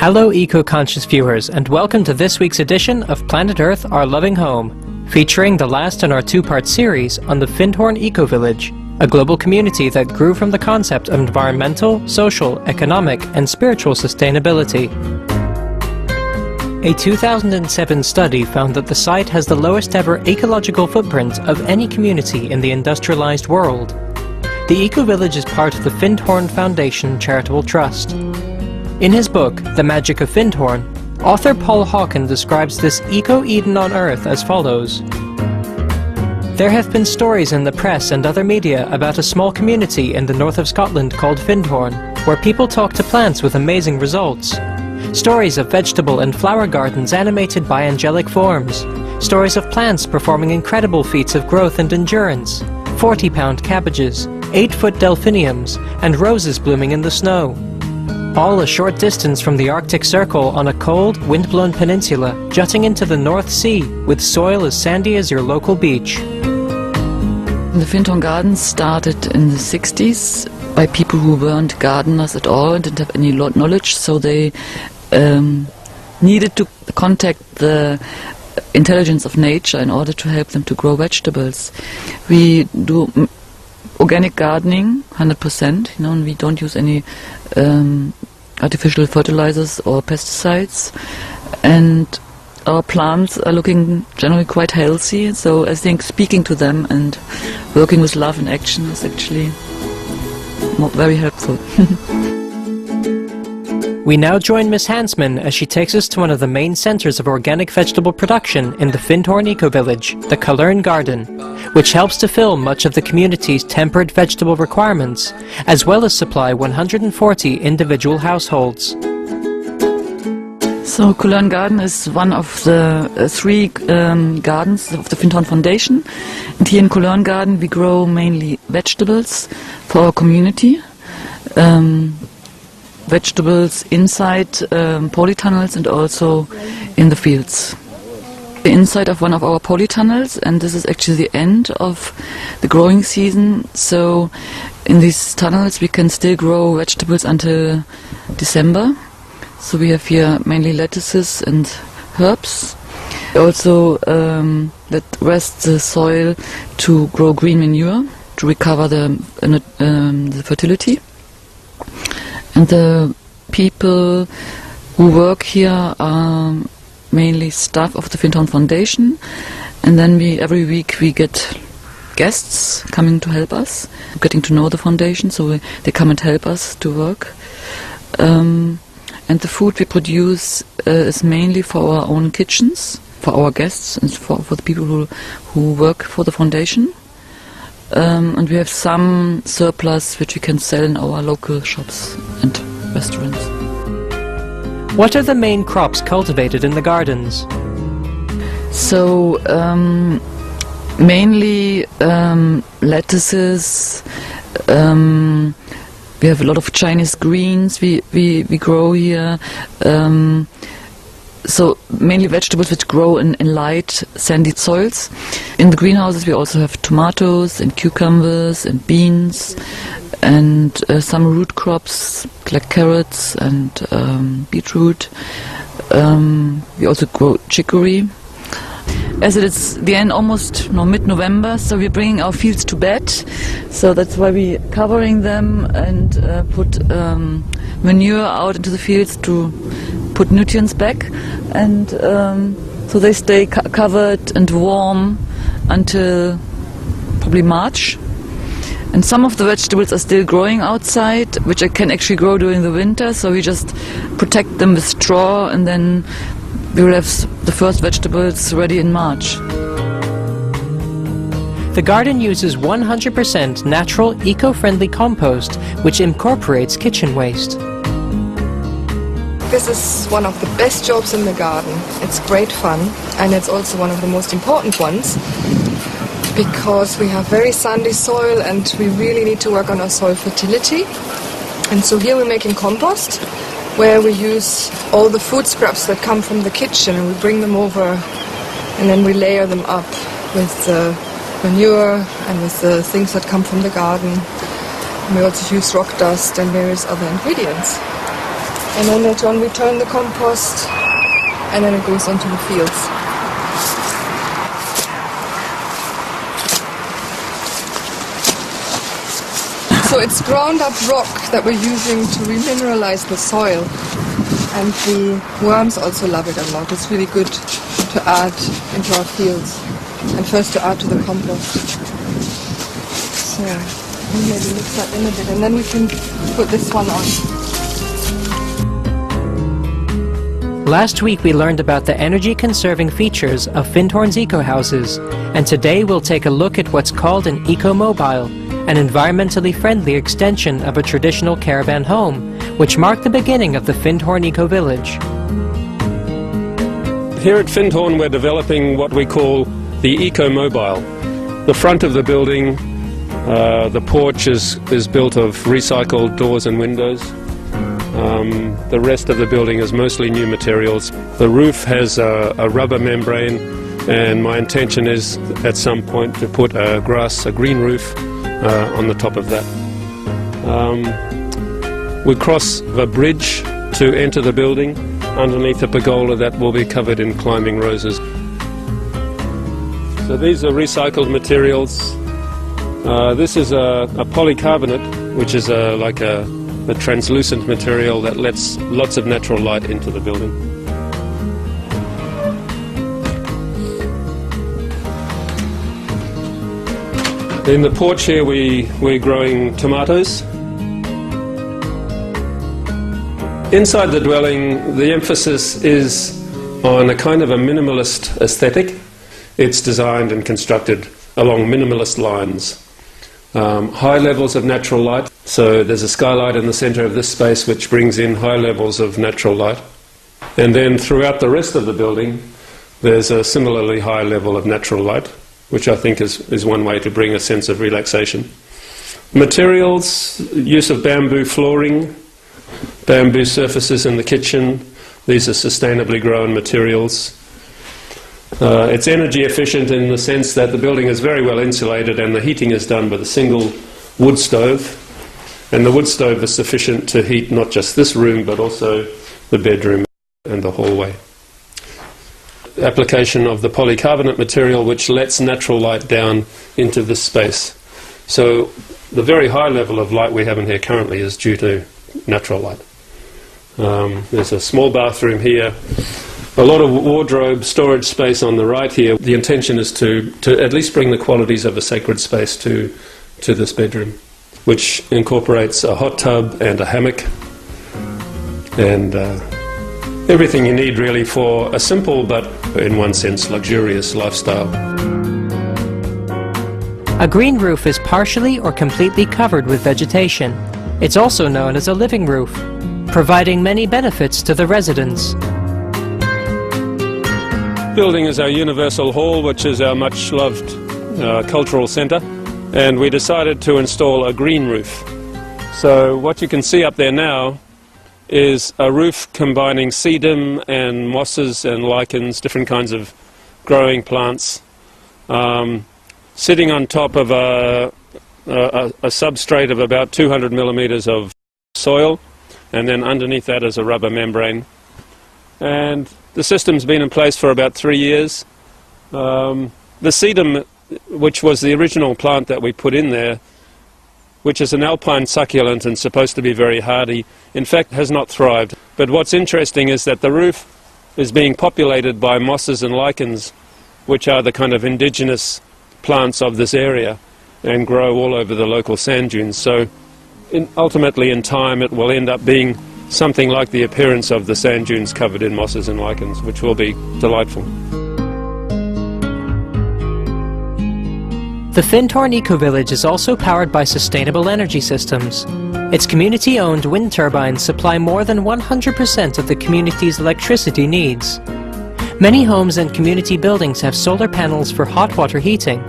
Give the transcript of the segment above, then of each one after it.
Hello eco-conscious viewers, and welcome to this week's edition of Planet Earth, Our Loving Home, featuring the last in our two-part series on the Findhorn Eco-Village, a global community that grew from the concept of environmental, social, economic and spiritual sustainability. A 2007 study found that the site has the lowest ever ecological footprint of any community in the industrialized world. The Eco-Village is part of the Findhorn Foundation Charitable Trust. In his book, The Magic of Findhorn, author Paul Hawken describes this Eco-Eden on Earth as follows. There have been stories in the press and other media about a small community in the north of Scotland called Findhorn, where people talk to plants with amazing results. Stories of vegetable and flower gardens animated by angelic forms. Stories of plants performing incredible feats of growth and endurance. 40-pound cabbages, 8-foot delphiniums, and roses blooming in the snow. All a short distance from the Arctic Circle on a cold, wind-blown peninsula jutting into the North Sea with soil as sandy as your local beach. The Findhorn Gardens started in the 60s by people who weren't gardeners at all and didn't have any knowledge, so they needed to contact the intelligence of nature in order to help them to grow vegetables. We do organic gardening, 100%, and we don't use any artificial fertilizers or pesticides, and our plants are looking generally quite healthy, so I think speaking to them and working with love and action is actually very helpful. We now join Miss Hansman as she takes us to one of the main centres of organic vegetable production in the Findhorn Eco-Village, the Kallern Garden, which helps to fill much of the community's tempered vegetable requirements, as well as supply 140 individual households. So Kallern Garden is one of the three gardens of the Findhorn Foundation, and here in Kallern Garden we grow mainly vegetables for our community. Vegetables inside polytunnels and also in the fields. The inside of one of our polytunnels, and this is actually the end of the growing season, so in these tunnels we can still grow vegetables until December. So we have here mainly lettuces and herbs. We also let rest the soil to grow green manure to recover the fertility. And the people who work here are mainly staff of the Findhorn Foundation, and then every week we get guests coming to help us, getting to know the foundation, so they come and help us to work. And the food we produce is mainly for our own kitchens, for our guests and for the people who work for the foundation. And we have some surplus which we can sell in our local shops and restaurants. What are the main crops cultivated in the gardens? So mainly lettuces. We have a lot of Chinese greens we grow here. So mainly vegetables which grow in light sandy soils. In the greenhouses we also have tomatoes and cucumbers and beans and some root crops like carrots and beetroot. We also grow chicory. As it is the end, almost mid-November, so we're bringing our fields to bed. So that's why we're covering them and put manure out into the fields to put nutrients back, and so they stay covered and warm until probably March. And some of the vegetables are still growing outside, which I can actually grow during the winter, so we just protect them with straw, and then we will have the first vegetables ready in March. The garden uses 100% natural, eco-friendly compost, which incorporates kitchen waste. This is one of the best jobs in the garden. It's great fun, and it's also one of the most important ones, because we have very sandy soil and we really need to work on our soil fertility. And so here we're making compost, where we use all the food scraps that come from the kitchen, and we bring them over and then we layer them up with the manure and with the things that come from the garden. And we also use rock dust and various other ingredients. And then later on we turn the compost and then it goes onto the fields. So it's ground up rock that we're using to remineralize the soil, and the worms also love it a lot. It's really good to add into our fields, and first to add to the compost. So maybe mix that in a bit, and then we can put this one on. Last week we learned about the energy-conserving features of Findhorn's eco-houses, and today we'll take a look at what's called an eco-mobile, an environmentally friendly extension of a traditional caravan home, which marked the beginning of the Findhorn Eco-Village. Here at Findhorn we're developing what we call the eco-mobile. The front of the building, the porch is built of recycled doors and windows. The rest of the building is mostly new materials. The roof has a rubber membrane, and my intention is at some point to put a green roof on the top of that. We cross a bridge to enter the building underneath a pergola that will be covered in climbing roses. So these are recycled materials. This is a polycarbonate, which is like a translucent material that lets lots of natural light into the building. In the porch here we're growing tomatoes. Inside the dwelling the emphasis is on a kind of a minimalist aesthetic. It's designed and constructed along minimalist lines. High levels of natural light, so there's a skylight in the centre of this space which brings in high levels of natural light. And then throughout the rest of the building there's a similarly high level of natural light, which I think is one way to bring a sense of relaxation. Materials, use of bamboo flooring, bamboo surfaces in the kitchen. These are sustainably grown materials. It's energy efficient in the sense that the building is very well insulated and the heating is done with a single wood stove, and the wood stove is sufficient to heat not just this room but also the bedroom and the hallway. Application of the polycarbonate material which lets natural light down into this space. So the very high level of light we have in here currently is due to natural light. There's a small bathroom here, a lot of wardrobe storage space on the right here. The intention is to at least bring the qualities of a sacred space to this bedroom, which incorporates a hot tub and a hammock and everything you need really for a simple but in one sense luxurious lifestyle. A green roof is partially or completely covered with vegetation. It's also known as a living roof, providing many benefits to the residents. Building is our universal hall, which is our much loved cultural centre, and we decided to install a green roof. So what you can see up there now is a roof combining sedum and mosses and lichens, different kinds of growing plants, sitting on top of a substrate of about 200 millimetres of soil, and then underneath that is a rubber membrane. And the system's been in place for about 3 years. The sedum, which was the original plant that we put in there, which is an alpine succulent and supposed to be very hardy, in fact has not thrived. But what's interesting is that the roof is being populated by mosses and lichens, which are the kind of indigenous plants of this area and grow all over the local sand dunes. So ultimately in time it will end up being something like the appearance of the sand dunes covered in mosses and lichens, which will be delightful. The Findhorn Eco-Village is also powered by sustainable energy systems. Its community-owned wind turbines supply more than 100% of the community's electricity needs. Many homes and community buildings have solar panels for hot water heating.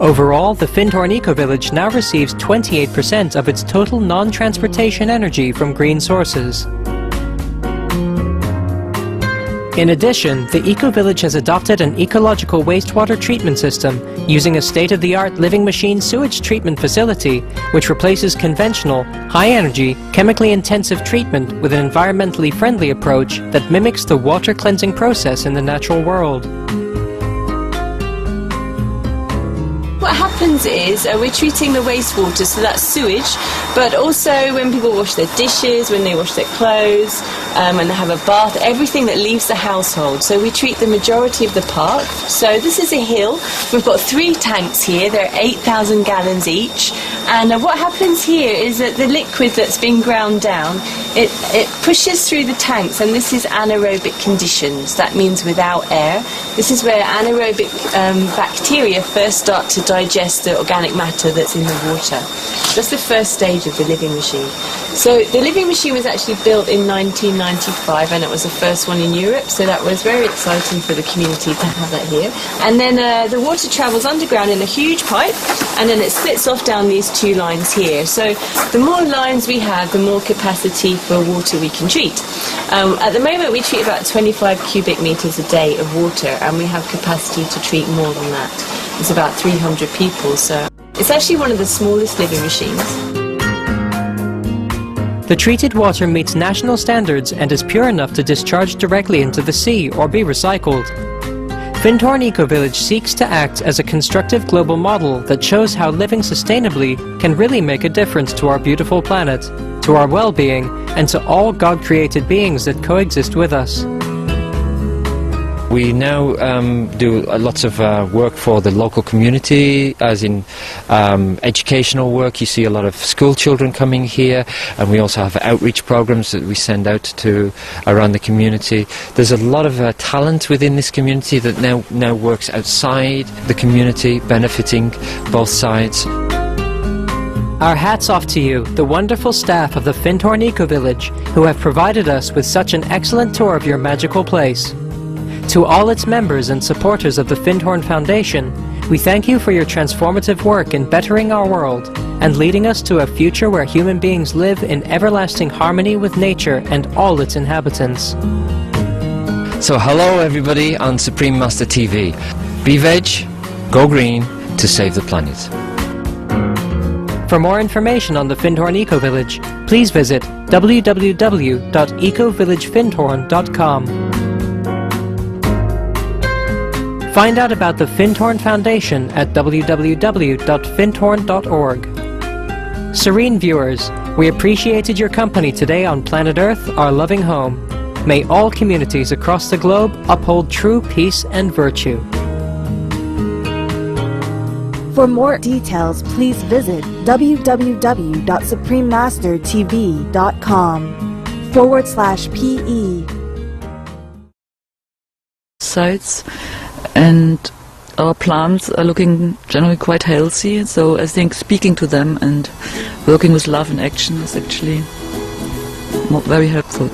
Overall, the Findhorn Eco-Village now receives 28% of its total non-transportation energy from green sources. In addition, the eco-village has adopted an ecological wastewater treatment system using a state-of-the-art living machine sewage treatment facility which replaces conventional, high-energy, chemically intensive treatment with an environmentally friendly approach that mimics the water cleansing process in the natural world. What happens is we're treating the wastewater, so that's sewage, but also when people wash their dishes, when they wash their clothes, when they have a bath, everything that leaves the household. So we treat the majority of the park. So this is a hill. We've got 3 tanks here. They're 8,000 gallons each. And what happens here is that the liquid that's been ground down, it pushes through the tanks, and this is anaerobic conditions. That means without air. This is where anaerobic bacteria first start to digest the organic matter that's in the water. That's the first stage of the living machine. So the living machine was actually built in 1995, and it was the first one in Europe, so that was very exciting for the community to have that here. And then the water travels underground in a huge pipe, and then it splits off down these 2 lines here. So the more lines we have, the more capacity for water we can treat. At the moment we treat about 25 cubic meters a day of water, and we have capacity to treat more than that. It's about 300 people, so it's actually one of the smallest living machines. The treated water meets national standards and is pure enough to discharge directly into the sea or be recycled. Findhorn Eco-Village seeks to act as a constructive global model that shows how living sustainably can really make a difference to our beautiful planet, to our well-being, and to all God-created beings that coexist with us. We now do lots of work for the local community, as in educational work. You see a lot of school children coming here, and we also have outreach programs that we send out to around the community. There's a lot of talent within this community that now works outside the community, benefiting both sides. Our hats off to you, the wonderful staff of the Findhorn Eco-Village, who have provided us with such an excellent tour of your magical place. To all its members and supporters of the Findhorn Foundation, we thank you for your transformative work in bettering our world and leading us to a future where human beings live in everlasting harmony with nature and all its inhabitants. So hello everybody on Supreme Master TV. Be veg, go green to save the planet. For more information on the Findhorn Eco-Village, please visit www.ecovillagefindhorn.com. Find out about the Findhorn Foundation at www.findhorn.org. Serene viewers, we appreciated your company today on Planet Earth, our loving home. May all communities across the globe uphold true peace and virtue. For more details, please visit www.suprememastertv.com/PE. Sites, and our plants are looking generally quite healthy, so I think speaking to them and working with love and action is actually very helpful.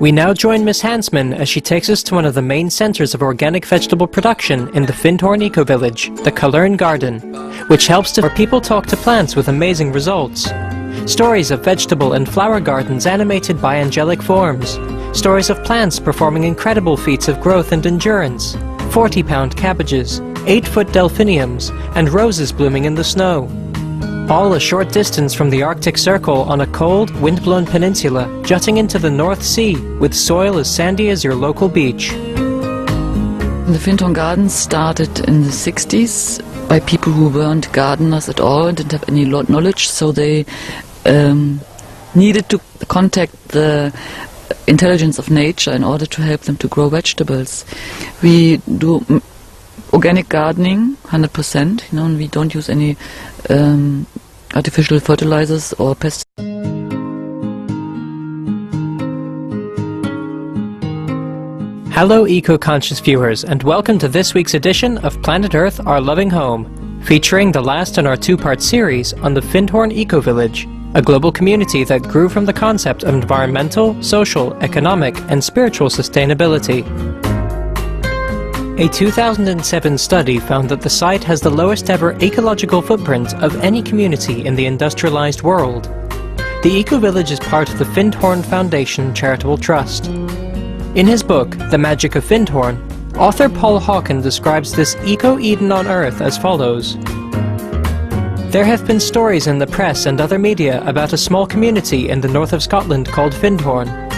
We now join Miss Hansman as she takes us to one of the main centres of organic vegetable production in the Findhorn Eco-Village, the Kalern Garden, which helps to where people talk to plants with amazing results. Stories of vegetable and flower gardens animated by angelic forms. Stories of plants performing incredible feats of growth and endurance. 40-pound cabbages, 8-foot delphiniums, and roses blooming in the snow. All a short distance from the Arctic Circle on a cold, wind-blown peninsula jutting into the North Sea with soil as sandy as your local beach. The Findhorn Gardens started in the 60s by people who weren't gardeners at all and didn't have any knowledge, so they needed to contact the intelligence of nature in order to help them to grow vegetables. We do organic gardening 100%, and we don't use any artificial fertilizers or pesticides. Hello eco-conscious viewers, and welcome to this week's edition of Planet Earth, Our Loving Home, featuring the last in our 2-part series on the Findhorn Eco-Village, a global community that grew from the concept of environmental, social, economic, and spiritual sustainability. A 2007 study found that the site has the lowest ever ecological footprint of any community in the industrialized world. The eco-village is part of the Findhorn Foundation Charitable Trust. In his book, The Magic of Findhorn, author Paul Hawken describes this eco-Eden on Earth as follows. There have been stories in the press and other media about a small community in the north of Scotland called Findhorn.